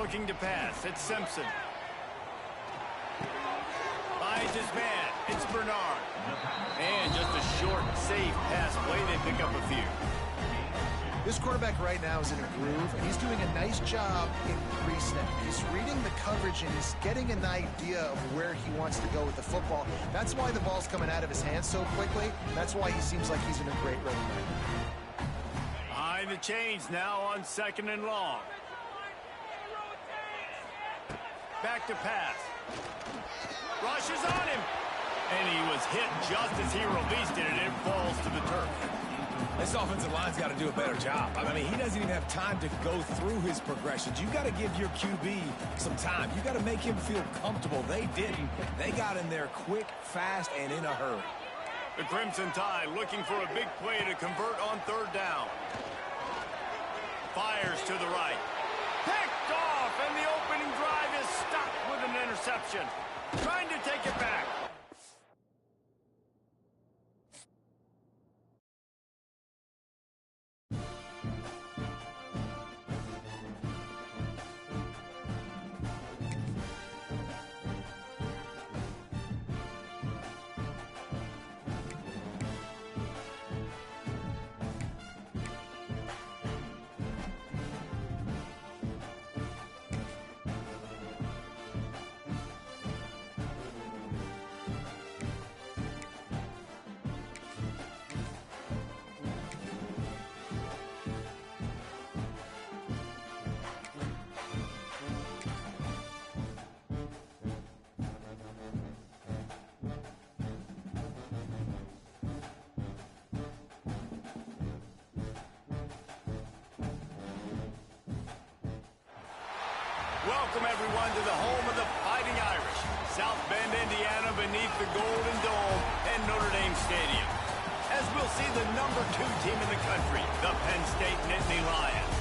looking to pass. It's Simpson. Finds his man. It's Bernard. And just a short, safe pass play. They pick up a few. This quarterback right now is in a groove, and he's doing a nice job in pre-snap. He's reading the coverage, and he's getting an idea of where he wants to go with the football. That's why the ball's coming out of his hands so quickly. That's why he seems like he's in a great rhythm right now. Behind the chains now on 2nd and long. Back to pass. Rushes on him. And he was hit just as he released it, and it falls to the turf. This offensive line's got to do a better job. I mean, he doesn't even have time to go through his progressions. You've got to give your QB some time. You've got to make him feel comfortable. They didn't. They got in there quick, fast, and in a hurry. The Crimson Tide looking for a big play to convert on 3rd down. Fires to the right. Picked off, and the opening drive is stopped with an interception. Trying to take it back. Welcome, everyone, to the home of the Fighting Irish. South Bend, Indiana, beneath the Golden Dome and Notre Dame Stadium. As we'll see the #2 team in the country, the Penn State Nittany Lions,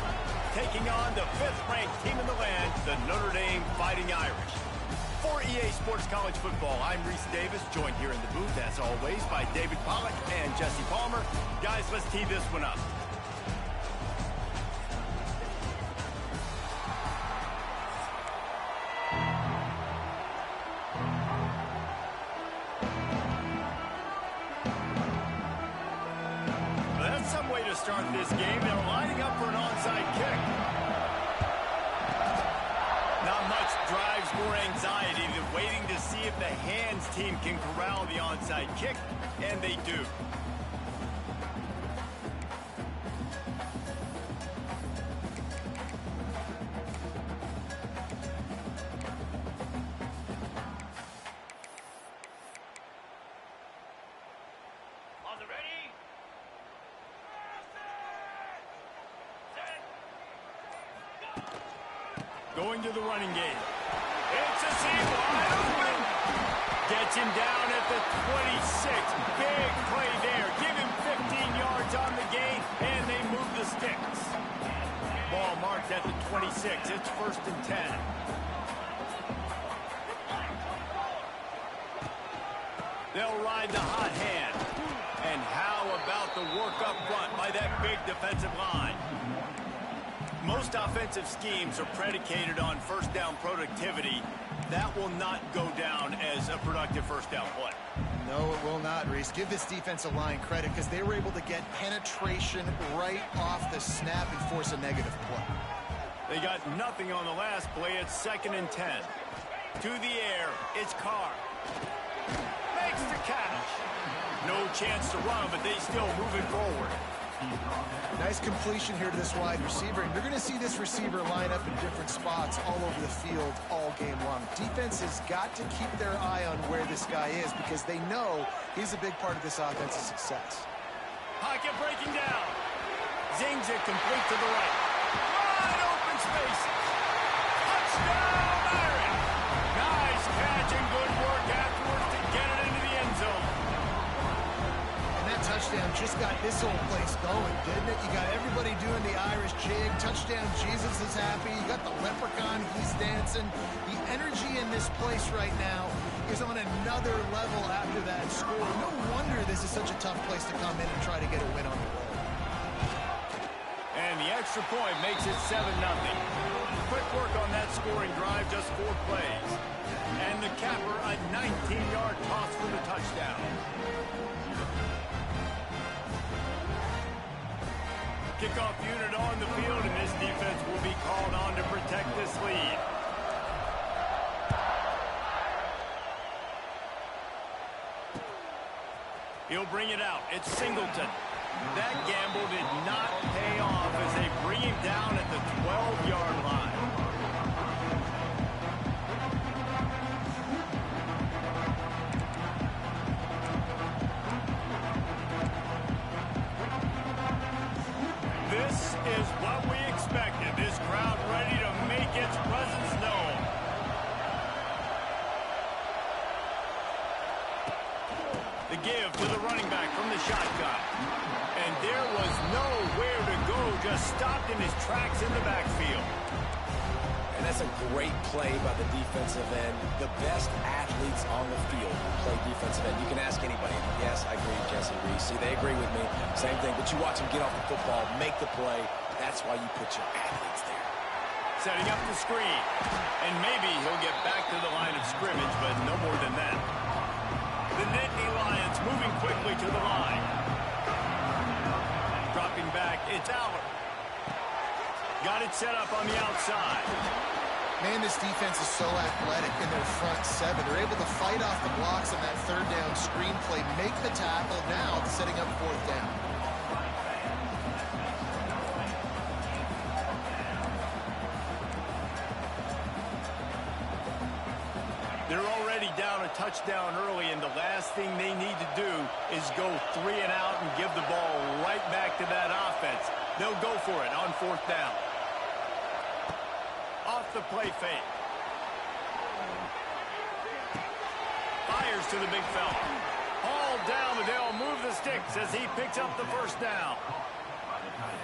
taking on the 5th-ranked team in the land, the Notre Dame Fighting Irish. For EA Sports College Football, I'm Reese Davis, joined here in the booth, as always, by David Pollack and Jesse Palmer. Guys, let's tee this one up. Start this game. They're lining up for an onside kick. Not much drives more anxiety than waiting to see if the hands team can corral the onside kick, and they do. Going to the running game. It's a seam wide open. Gets him down at the 26. Big play there. Give him 15 yards on the gain, and they move the sticks. Ball marked at the 26. It's 1st and 10. They'll ride the hot hand. And how about the work up front by that big defensive line? Most offensive schemes are predicated on 1st down productivity. That will not go down as a productive 1st down play. No, it will not, Reese. Give this defensive line credit because they were able to get penetration right off the snap and force a negative play. They got nothing on the last play. It's 2nd and 10. To the air, it's Carr. Makes the catch. No chance to run, but they still move it forward. Nice completion here to this wide receiver, and you're going to see this receiver line up in different spots all over the field all game long. Defense has got to keep their eye on where this guy is because they know he's a big part of this offense's success. Pocket breaking down. Zings it complete to the right. Wide open spaces. Touchdown, Iron. Nice catch and good work afterwards to get it into the end zone. Touchdown just got this whole place going, didn't it? You got everybody doing the Irish jig. Touchdown, Jesus is happy. You got the leprechaun, he's dancing. The energy in this place right now is on another level after that score. No wonder this is such a tough place to come in and try to get a win on the road. And the extra point makes it 7-0. Quick work on that scoring drive, just 4 plays. And the capper, a 19-yard toss for the touchdown. Kickoff unit on the field, and this defense will be called on to protect this lead. He'll bring it out. It's Singleton. That gamble did not pay off as they bring him down at the 12-yard line. This is what we expected. This crowd ready to make its presence known. The give to the running back from the shotgun. And there was nowhere to go, just stopped in his tracks in the backfield. And that's a great play by the defensive end. The best athletes on the field play defensive end. You can ask anybody. Yes, I agree, Jesse Reese. See, they agree with me. Same thing. But you watch them get off the football, make the play. That's why you put your athletes there. Setting up the screen. And maybe he'll get back to the line of scrimmage, but no more than that. The Nittany Lions moving quickly to the line. Dropping back, it's Allen. Got it set up on the outside. Man, this defense is so athletic in their front seven. They're able to fight off the blocks on that third down screen play, make the tackle. Now it's setting up fourth down. They're already down a touchdown early, and the last thing they need to do is go 3 and out and give the ball right back to that offense. They'll go for it on fourth down. Off the play fake. Fires to the big fella. All down, but they'll move the sticks as he picks up the first down.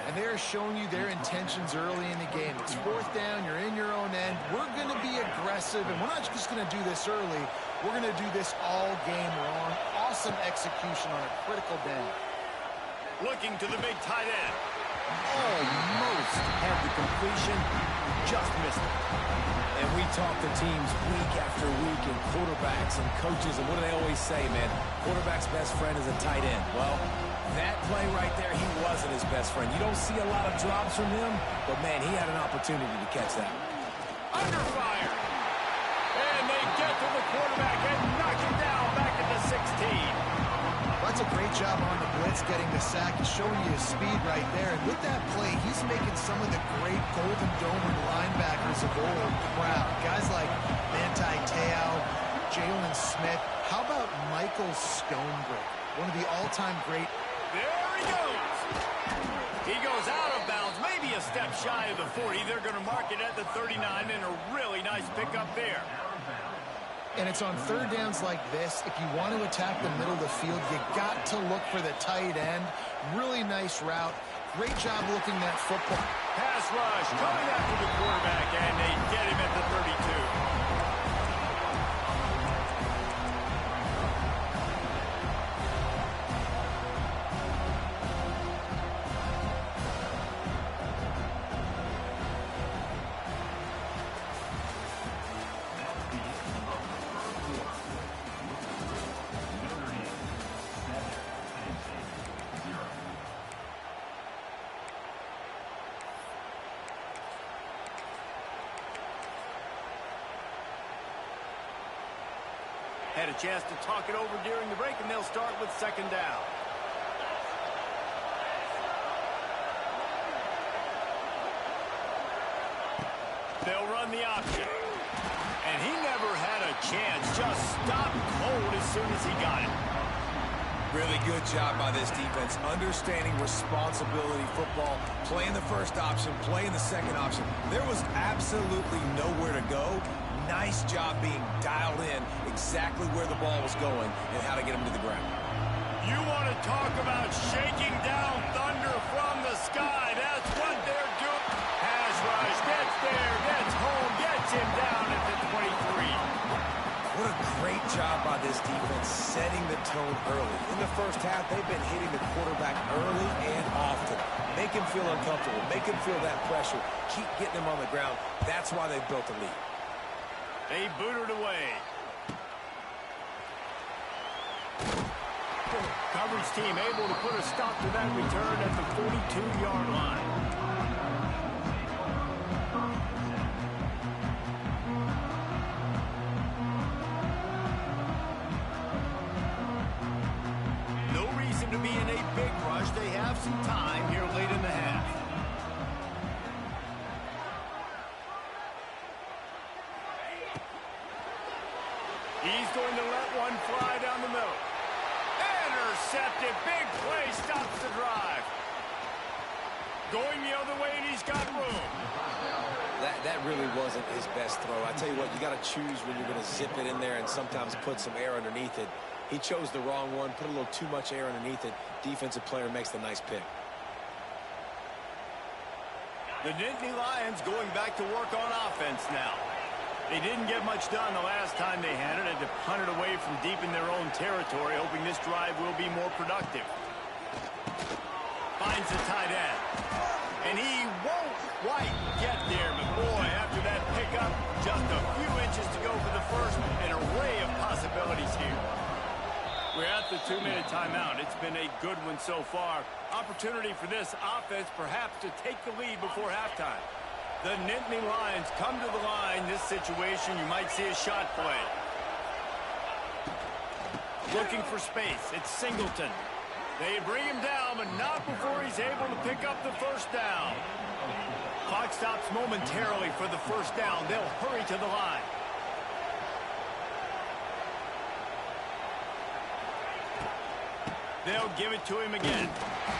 And they're showing you their intentions early in the game. It's fourth down, you're in your own end. We're going to be aggressive, and we're not just going to do this early. We're going to do this all game long. Awesome execution on a critical down. Looking to the big tight end. Almost had the completion, just missed it. And we talk to teams week after week, and quarterbacks and coaches, and what do they always say, man? Quarterback's best friend is a tight end. Well, that play right there, he wasn't his best friend. You don't see a lot of drops from him, but, man, he had an opportunity to catch that. Under fire. And they get to the quarterback and knock him down back at the 16. That's a great job on the blitz, getting the sack. He's showing you his speed right there. And with that play, he's making some of the great Golden Domer linebackers of old proud. Guys like Manti Te'o, Jalen Smith. How about Michael Stonebreak, one of the all-time great. There he goes. He goes out of bounds, maybe a step shy of the 40. They're going to mark it at the 39, and a really nice pickup there. And it's on third downs like this. If you want to attack the middle of the field, you got to look for the tight end. Really nice route. Great job looking that football. Pass rush coming after the quarterback, and they get him at the 32. Had a chance to talk it over during the break, and they'll start with second down. They'll run the option. And he never had a chance. Just stopped cold as soon as he got it. Really good job by this defense, understanding responsibility football, playing the first option, playing the second option. There was absolutely nowhere to go. Nice job being dialed in exactly where the ball was going and how to get him to the ground. You want to talk about shaking down thunder from the sky. That's what they're doing. Pass rush, gets there, gets home, gets him down at the 23. What a great job by this defense setting the tone early. In the first half, they've been hitting the quarterback early and often. Make him feel uncomfortable. Make him feel that pressure. Keep getting him on the ground. That's why they've built a lead. They booted away. Coverage team able to put a stop to that return at the 42-yard line. No reason to be in a big rush. They have some time here late in the half. He's going to let one fly down the middle. Intercepted. Big play stops the drive. Going the other way, and he's got room. That really wasn't his best throw. I tell you what, you got to choose when you're going to zip it in there and sometimes put some air underneath it. He chose the wrong one, put a little too much air underneath it. Defensive player makes the nice pick. The Nittany Lions going back to work on offense now. They didn't get much done the last time they had it. Had to punt it away from deep in their own territory, hoping this drive will be more productive. Finds the tight end. And he won't quite get there, but boy, after that pickup, just a few inches to go for the first. An array of possibilities here. We're at the 2-minute timeout. It's been a good one so far. Opportunity for this offense perhaps to take the lead before halftime. The Nittany Lions come to the line. This situation, you might see a shot play. Looking for space. It's Singleton. They bring him down, but not before he's able to pick up the first down. Clock stops momentarily for the first down. They'll hurry to the line. They'll give it to him again.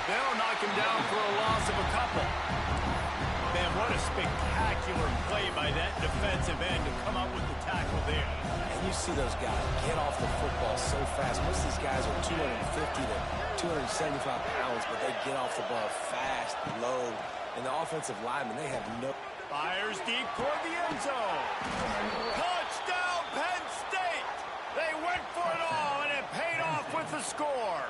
They'll knock him down for a loss of a couple. Man, what a spectacular play by that defensive end to come up with the tackle there. And you see those guys get off the football so fast. Most of these guys are 250 to 275 pounds, but they get off the ball fast, low. And the offensive linemen, they have no... Fires deep toward the end zone. Touchdown, Penn State! They went for it all, and it paid off with the score.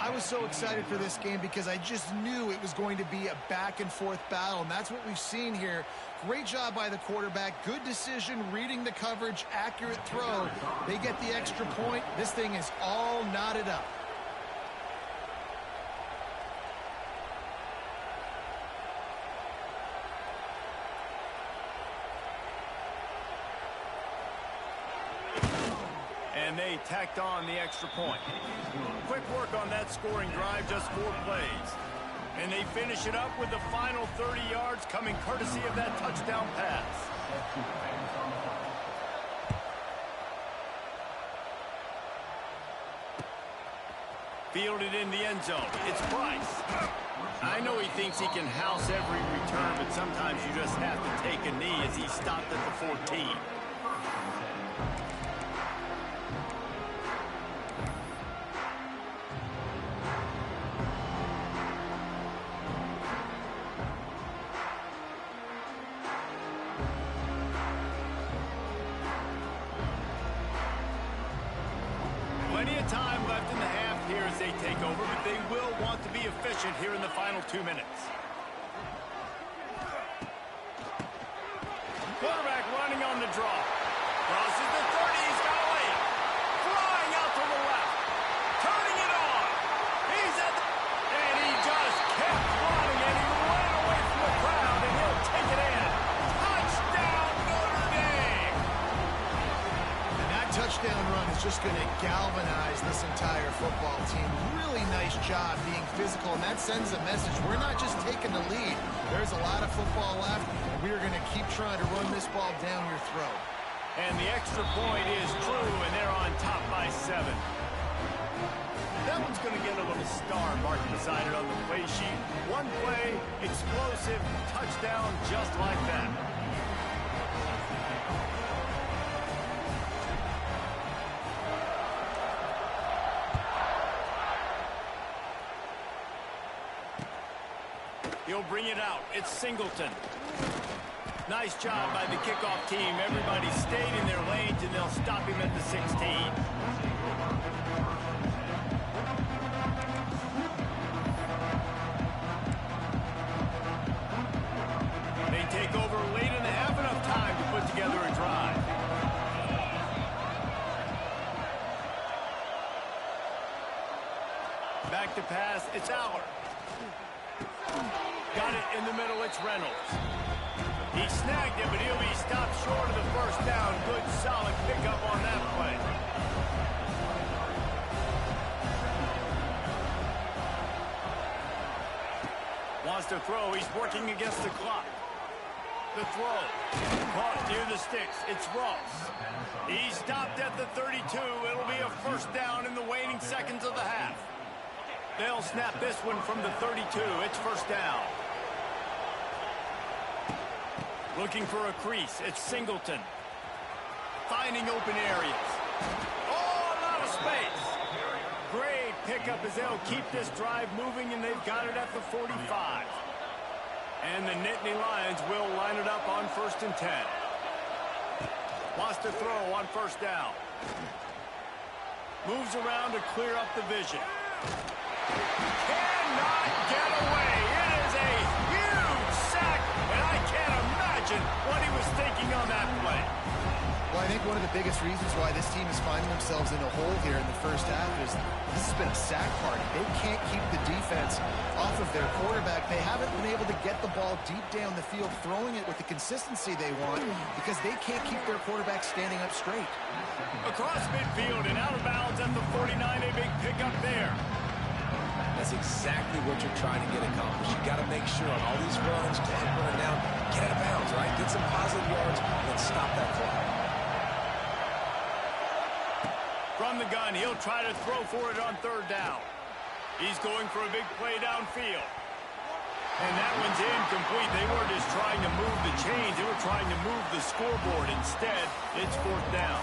I was so excited for this game because I just knew it was going to be a back-and-forth battle, and that's what we've seen here. Great job by the quarterback. Good decision, reading the coverage, accurate throw. They get the extra point. This thing is all knotted up. And they tacked on the extra point. Quick work on that scoring drive, just 4 plays. And they finish it up with the final 30 yards coming courtesy of that touchdown pass. Fielded in the end zone. It's Price. I know he thinks he can house every return, but sometimes you just have to take a knee as he stopped at the 14. Plenty of time left in the half here as they take over, but they will want to be efficient here in the final 2 minutes. Quarterback running on the draw. Crosses the 30, he's got a lane. Flying out to the left. Turning it on. He's at the... And he just kept running, and he ran away from the crowd, and he'll take it in. Touchdown, Notre Dame! And that touchdown run is just going to galvanize this entire football team. Really nice job being physical, and that sends a message. We're not just taking the lead. There's a lot of football left, and we are going to keep trying to run this ball down your throat. And the extra point is true, and they're on top by 7. That one's going to get a little star marked beside it on the play sheet. One play, explosive, touchdown just like that. He'll bring it out. It's Singleton. Nice job by the kickoff team. Everybody stayed in their lanes, and they'll stop him at the 16. Back to pass, it's Aller. Got it in the middle, it's Reynolds. He snagged it, but he'll be stopped short of the first down. Good, solid pickup on that play. Wants to throw. He's working against the clock. The throw. Caught near the sticks. It's Ross. He stopped at the 32. It'll be a first down in the waning seconds of the half. They'll snap this one from the 32. It's first down. Looking for a crease. It's Singleton. Finding open areas. Oh, a lot of space. Great pickup as they'll keep this drive moving, and they've got it at the 45. And the Nittany Lions will line it up on 1st and 10. Wants to throw on first down. Moves around to clear up the vision. Cannot get away. It is a huge sack, and I can't imagine what he was thinking on that play. Well, I think one of the biggest reasons why this team is finding themselves in a hole here in the first half is this has been a sack party. They can't keep the defense off of their quarterback. They haven't been able to get the ball deep down the field, throwing it with the consistency they want because they can't keep their quarterback standing up straight. Across midfield and out of bounds at the 49, a big pickup there. That's exactly what you're trying to get accomplished. You got to make sure on all these runs, running down, get out of bounds, right? Get some positive yards, and stop that clock. From the gun, he'll try to throw for it on 3rd down. He's going for a big play downfield. And that one's incomplete. They weren't just trying to move the chains. They were trying to move the scoreboard. Instead, it's 4th down.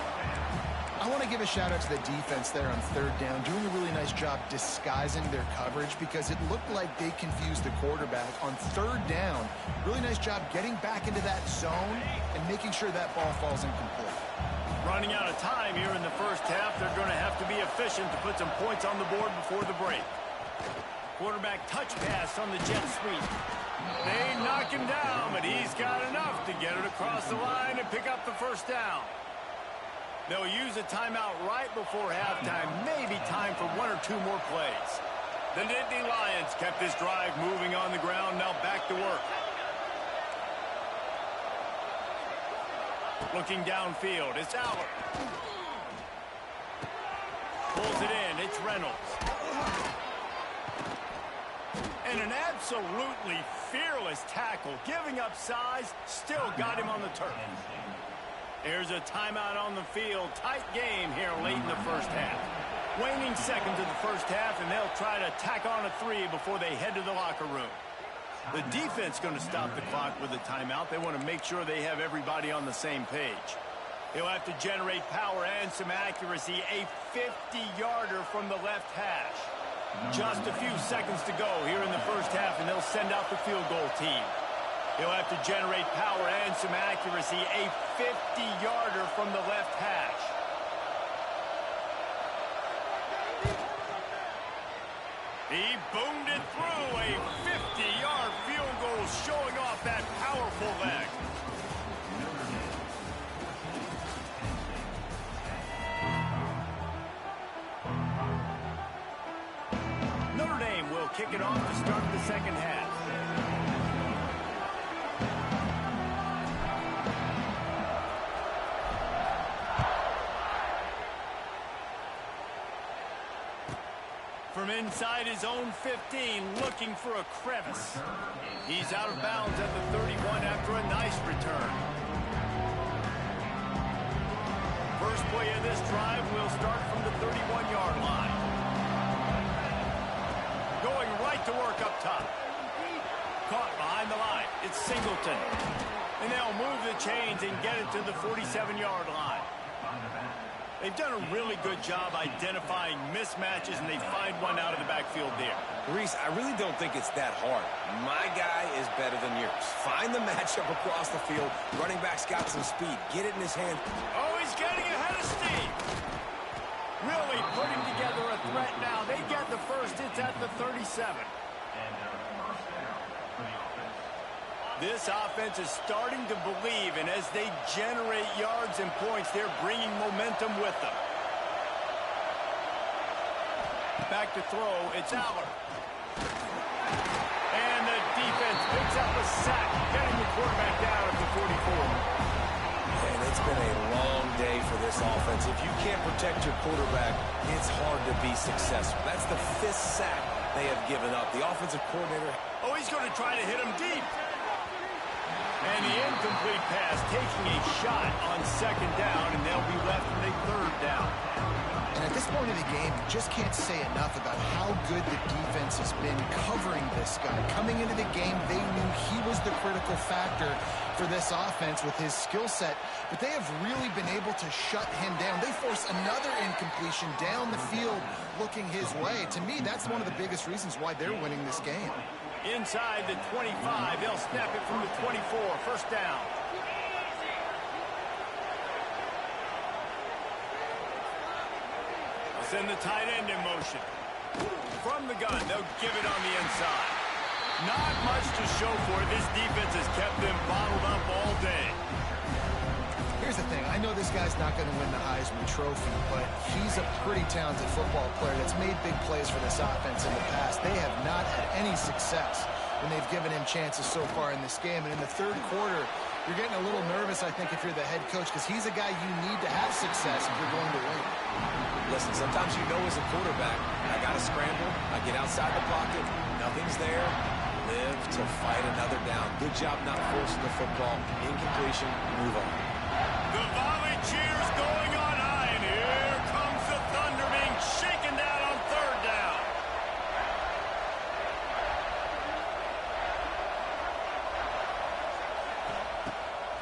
I want to give a shout out to the defense there on 3rd down, doing a really nice job disguising their coverage because it looked like they confused the quarterback on 3rd down. Really nice job getting back into that zone and making sure that ball falls incomplete. Running out of time here in the first half. They're going to have to be efficient to put some points on the board before the break. Quarterback touch pass on the jet sweep. They knock him down, but he's got enough to get it across the line and pick up the first down. They'll use a timeout right before halftime. Maybe time for 1 or 2 more plays. The Nittany Lions kept this drive moving on the ground. Now back to work. Looking downfield, it's Aller. Pulls it in, it's Reynolds. And an absolutely fearless tackle. Giving up size, still got him on the turf. There's a timeout on the field. Tight game here late in the first half. Waning seconds of the first half, and they'll try to tack on a 3 before they head to the locker room. The defense going to stop the clock with a timeout. They want to make sure they have everybody on the same page. He'll have to generate power and some accuracy. A 50-yarder from the left hash. Just a few seconds to go here in the first half, and they'll send out the field goal team. He'll have to generate power and some accuracy. A 50-yarder from the left hash. He boomed it through. A 50-yard field goal showing off that powerful leg. Notre Dame will kick it off to start the second half. From inside his own 15, looking for a crevice. He's out of bounds at the 31 after a nice return. First play of this drive will start from the 31-yard line. Going right to work up top. Caught behind the line. It's Singleton. And they'll move the chains and get it to the 47-yard line. They've done a really good job identifying mismatches, and they find one out of the backfield there. Reese, I really don't think it's that hard. My guy is better than yours. Find the matchup across the field. Running back's got some speed. Get it in his hand. Oh, he's getting ahead of steam. Really putting together a threat now. They get the first. It's at the 37. This offense is starting to believe, and as they generate yards and points, they're bringing momentum with them. Back to throw, it's Aller. And the defense picks up a sack, getting the quarterback down at the 44. And it's been a long day for this offense. If you can't protect your quarterback, it's hard to be successful. That's the 5th sack they have given up. The offensive coordinator... Oh, he's going to try to hit him deep. And the incomplete pass taking a shot on 2nd down, and they'll be left with a 3rd down. And at this point in the game, you just can't say enough about how good the defense has been covering this guy. Coming into the game, they knew he was the critical factor for this offense with his skill set, but they have really been able to shut him down. They force another incompletion down the field looking his way. To me, that's one of the biggest reasons why they're winning this game. Inside the 25, they'll snap it from the 24, 1st down. Send the tight end in motion. From the gun, they'll give it on the inside. Not much to show for it. This defense has kept them bottled up all day. Here's the thing. I know this guy's not going to win the Heisman Trophy, but he's a pretty talented football player that's made big plays for this offense in the past. They have not had any success when they've given him chances so far in this game. And in the 3rd quarter, you're getting a little nervous, I think, if you're the head coach, because he's a guy you need to have success if you're going to win. Listen, sometimes you know as a quarterback, I got to scramble, I get outside the pocket, nothing's there, live to fight another down. Good job not forcing the football. Incompletion, move on. The volley cheers going on high, and here comes the Thunder being shaken down on 3rd down.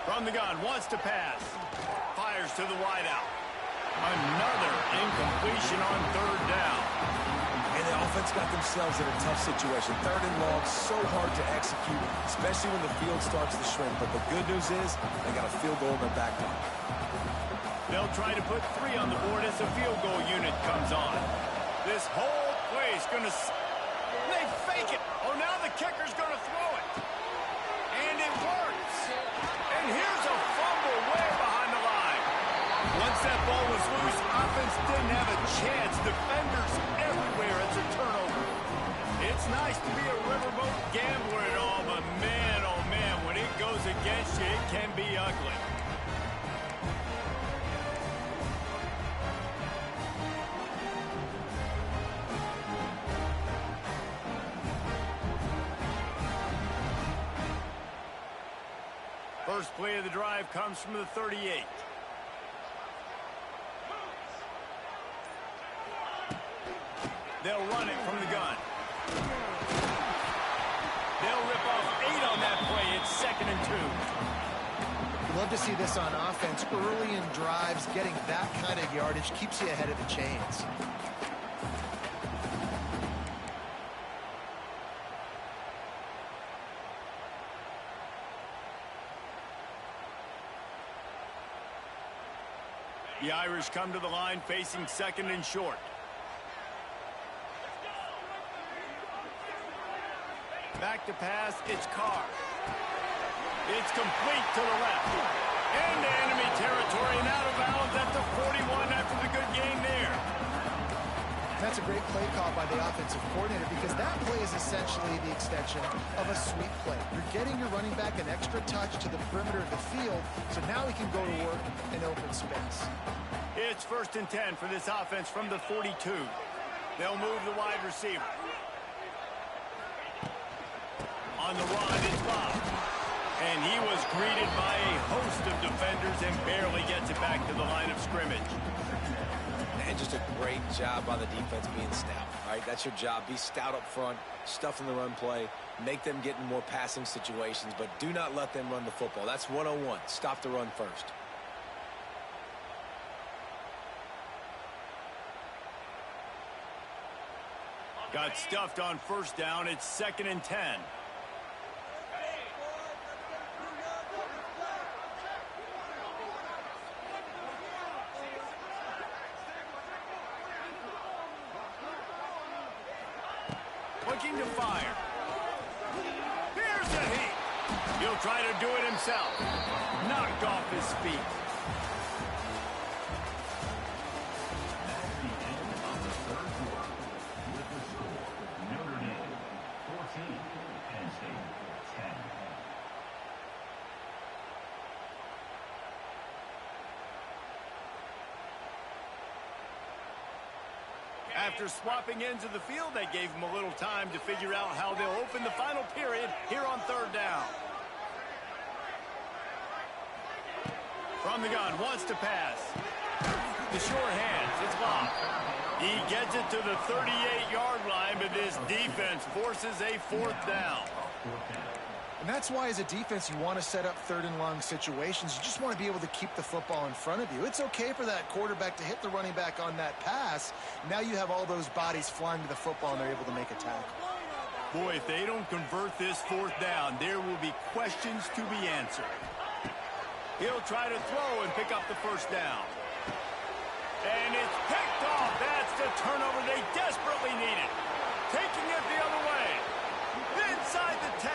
From the gun, wants to pass. Fires to the wideout. Another incompletion on 3rd down. And the offense got themselves in a tough situation. 3rd and long, so hard to execute, especially when the field starts to shrink. But the good news is they got a field goal in their back pocket. They'll try to put 3 on the board as the field goal unit comes on. This whole play's going to... They fake it. Oh, now the kicker's going to throw it. And it works. And here's a fumble way behind the line. Once that ball was loose, offense didn't have a chance. Defenders everywhere. It's a turnover. It's nice to be a riverboat gambler and all, but man, oh man, when it goes against you, it can be ugly. First play of the drive comes from the 38. They'll run it from the gun. They'll rip off 8 on that play. It's 2nd and 2. You love to see this on offense. Early in drives, getting that kind of yardage keeps you ahead of the chains. The Irish come to the line facing 2nd and short. Back to pass, it's Carr. It's complete to the left. Into enemy territory and out of bounds at the 41 after the good game there. That's a great play call by the offensive coordinator because that play is essentially the extension of a sweep play. You're getting your running back an extra touch to the perimeter of the field, so now he can go to work in open space. It's 1st and 10 for this offense from the 42. They'll move the wide receiver. On the run, it's Bob. And he was greeted by a host of defenders and barely gets it back to the line of scrimmage. And just a great job by the defense being stout. All right, that's your job. Be stout up front, stuff in the run play, make them get in more passing situations, but do not let them run the football. That's 101. Stop the run first. Got stuffed on 1st down. It's 2nd and 10. Looking to fire. Here's the heat. He'll try to do it himself. Knocked off his feet. After swapping ends of the field, they gave him a little time to figure out how they'll open the final period here on third down. From the gun, wants to pass. The short hands, it's blocked. He gets it to the 38-yard line, but this defense forces a fourth down. And that's why, as a defense, you want to set up third and long situations. You just want to be able to keep the football in front of you. It's okay for that quarterback to hit the running back on that pass. Now you have all those bodies flying to the football, and they're able to make a tackle. Boy, if they don't convert this fourth down, there will be questions to be answered. He'll try to throw and pick up the first down. And it's picked off. That's the turnover they desperately needed. Taking it the other way. Inside the 10.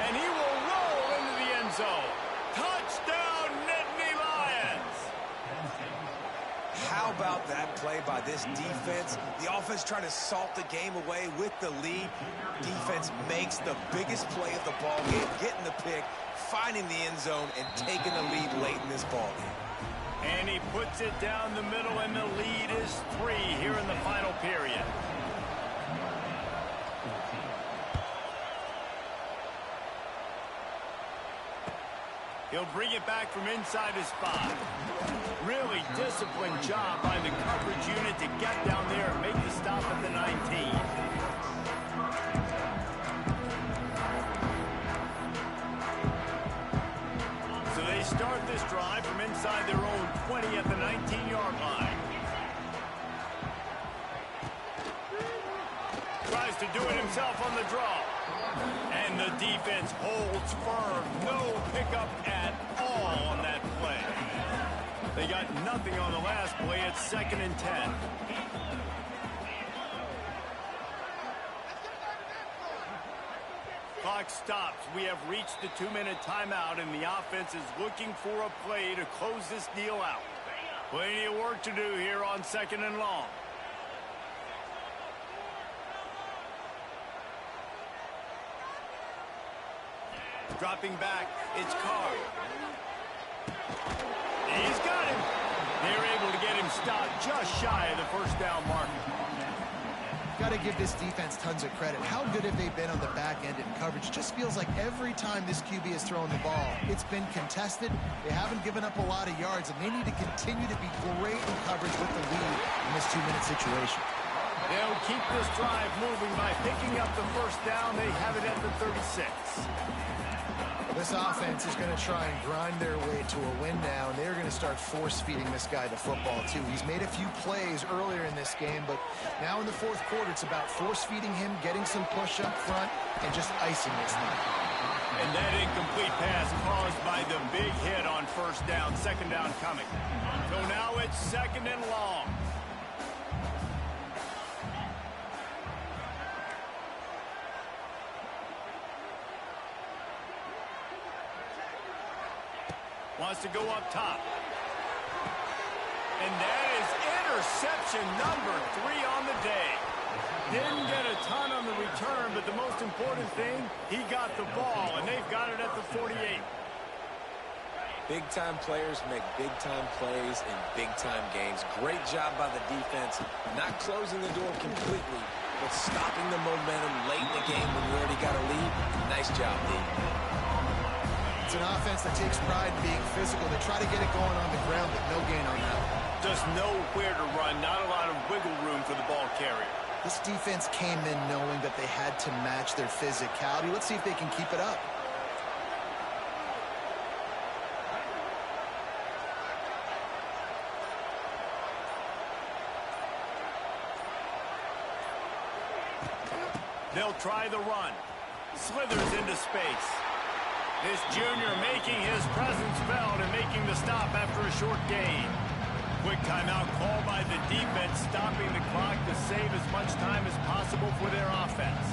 And he will roll into the end zone. Touchdown, Nittany Lions. How about that play by this defense? The offense trying to salt the game away with the lead. Defense makes the biggest play of the ball game, getting the pick, finding the end zone, and taking the lead late in this ball game. And he puts it down the middle, and the lead is 3 here in the final period. He'll bring it back from inside his 5. Really disciplined job by the coverage unit to get down there and make the stop at the 19. So they start this drive from inside their own 20 at the 19-yard line. Tries to do it himself on the draw. And the defense holds firm. No pickup at all on that play. They got nothing on the last play. It's 2nd and 10. Clock stops. We have reached the 2-minute timeout, and the offense is looking for a play to close this deal out. Plenty of work to do here on 2nd and long. Dropping back, it's Carr. He's got him. They're able to get him stopped just shy of the first down marker. Got to give this defense tons of credit. How good have they been on the back end in coverage? Just feels like every time this QB has thrown the ball, it's been contested. They haven't given up a lot of yards, and they need to continue to be great in coverage with the lead in this 2-minute situation. They'll keep this drive moving by picking up the first down. They have it at the 36. This offense is going to try and grind their way to a win now, and they're going to start force-feeding this guy the football, too. He's made a few plays earlier in this game, but now in the fourth quarter, it's about force-feeding him, getting some push up front, and just icing this thing. And that incomplete pass caused by the big hit on first down, 2nd down coming. So now it's 2nd and long. Wants to go up top. And that is interception number 3 on the day. Didn't get a ton on the return, but the most important thing, he got the ball, and they've got it at the 48. Big-time players make big-time plays in big-time games. Great job by the defense, not closing the door completely, but stopping the momentum late in the game when you already got a lead. Nice job, D. It's an offense that takes pride in being physical. They try to get it going on the ground, but no gain on that. Just nowhere to run, not a lot of wiggle room for the ball carrier. This defense came in knowing that they had to match their physicality. Let's see if they can keep it up. They'll try the run. Slithers into space. This junior making his presence felt and making the stop after a short gain. Quick timeout call by the defense, stopping the clock to save as much time as possible for their offense.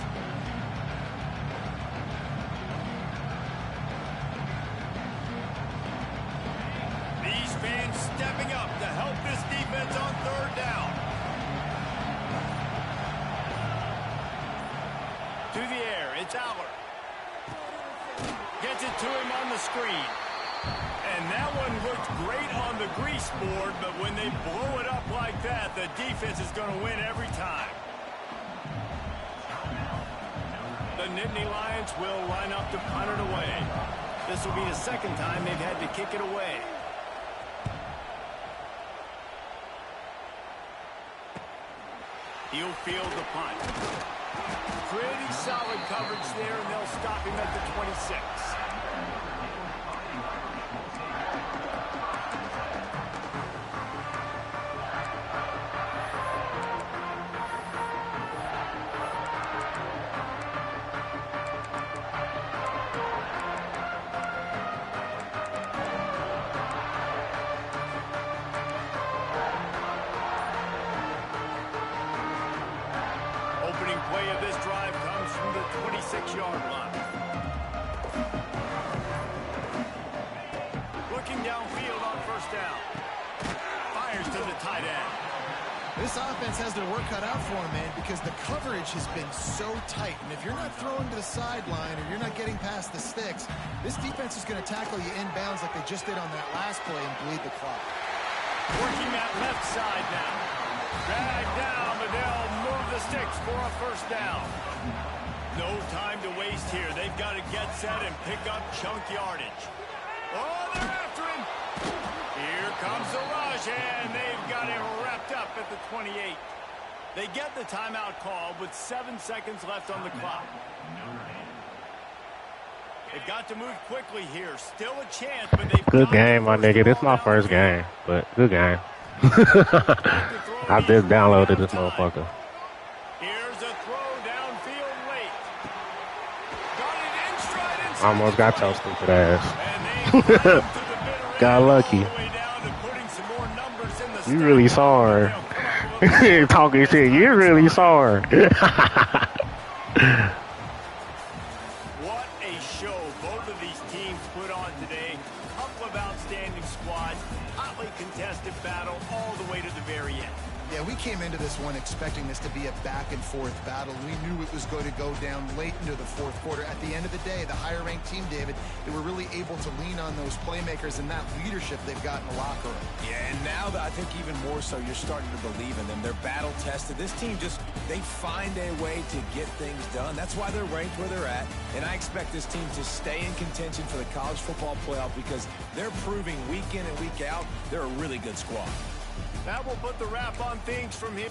These fans stepping up to help this defense on third down. To the air, it's Aller. Gets it to him on the screen. And that one looked great on the grease board, but when they blow it up like that, the the defense is going to win every time. The Nittany Lions will line up to punt it away. This will be the second time they've had to kick it away. He'll field the punt. Pretty solid coverage there, and they'll stop him at the 26. Play of this drive comes from the 26-yard line. Looking downfield on first down. Fires to the tight end. This offense has their work cut out for them, man, because the coverage has been so tight. And if you're not throwing to the sideline or you're not getting past the sticks, this defense is going to tackle you inbounds like they just did on that last play and bleed the clock. Working that left side now. Drag down, but they'll move the sticks for a first down. No time to waste here. They've got to get set and pick up chunk yardage. Oh, they're after him. Here comes the rush, and they've got him wrapped up at the 28. They get the timeout call with 7 seconds left on the clock. They've got to move quickly here. Still a chance, but they've good game, my nigga. This is my first game, but good game. I just downloaded this motherfucker. Here's a throw downfield late. Got it in stride inside. Almost got your stupid ass. Got lucky. You really saw her. Talking shit. You really saw her. What a show both of these teams put on today. Couple of outstanding squads. Hotly contested battle all the way to the very end. Yeah, we came into this one expecting this to be a back-and-forth battle. We knew it was going to go down late into the fourth quarter. At the end of the day, the higher-ranked team, David, they were really able to lean on those playmakers and that leadership they've got in the locker room. Yeah, and now I think even more so, you're starting to believe in them. They're battle-tested. This team they find a way to get things done. That's why they're ranked where they're at. And I expect this team to stay in contention for the college football playoff because they're proving week in and week out they're a really good squad. That will put the wrap on things from here.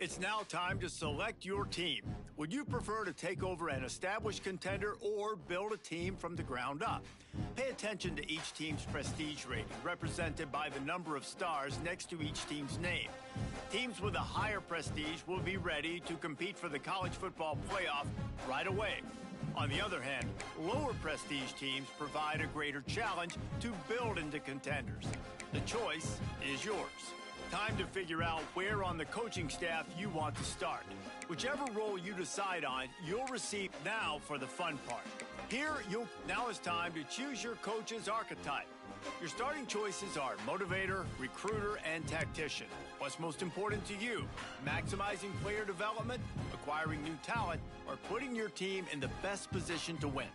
It's now time to select your team. Would you prefer to take over an established contender or build a team from the ground up? Pay attention to each team's prestige rating, represented by the number of stars next to each team's name. Teams with a higher prestige will be ready to compete for the college football playoff right away. On the other hand, lower prestige teams provide a greater challenge to build into contenders. The choice is yours. Time to figure out where on the coaching staff you want to start. Whichever role you decide on, you'll receive. Now for the fun part. Now it's time to choose your coach's archetype. Your starting choices are motivator, recruiter, and tactician. What's most important to you? Maximizing player development, acquiring new talent, or putting your team in the best position to win?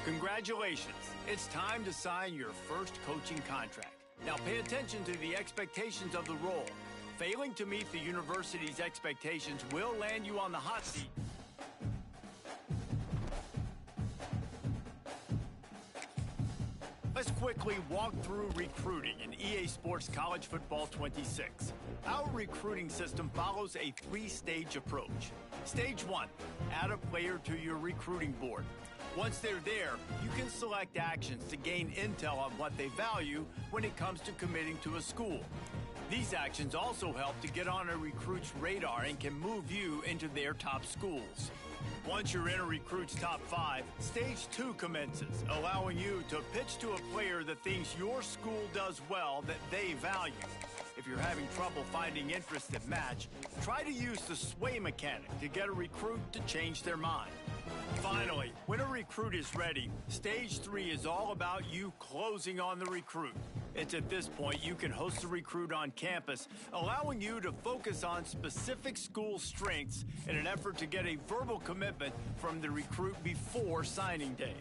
Congratulations. It's time to sign your first coaching contract. Now pay attention to the expectations of the role. Failing to meet the university's expectations will land you on the hot seat. Let's quickly walk through recruiting in EA Sports College Football 26. Our recruiting system follows a three-stage approach. Stage 1, add a player to your recruiting board. Once they're there, you can select actions to gain intel on what they value when it comes to committing to a school. These actions also help to get on a recruit's radar and can move you into their top schools. Once you're in a recruit's top 5, Stage 2 commences, allowing you to pitch to a player the things your school does well that they value. If you're having trouble finding interests that match, try to use the sway mechanic to get a recruit to change their mind. Finally, when a recruit is ready, Stage 3 is all about you closing on the recruit. It's at this point you can host the recruit on campus, allowing you to focus on specific school strengths in an effort to get a verbal commitment from the recruit before signing day.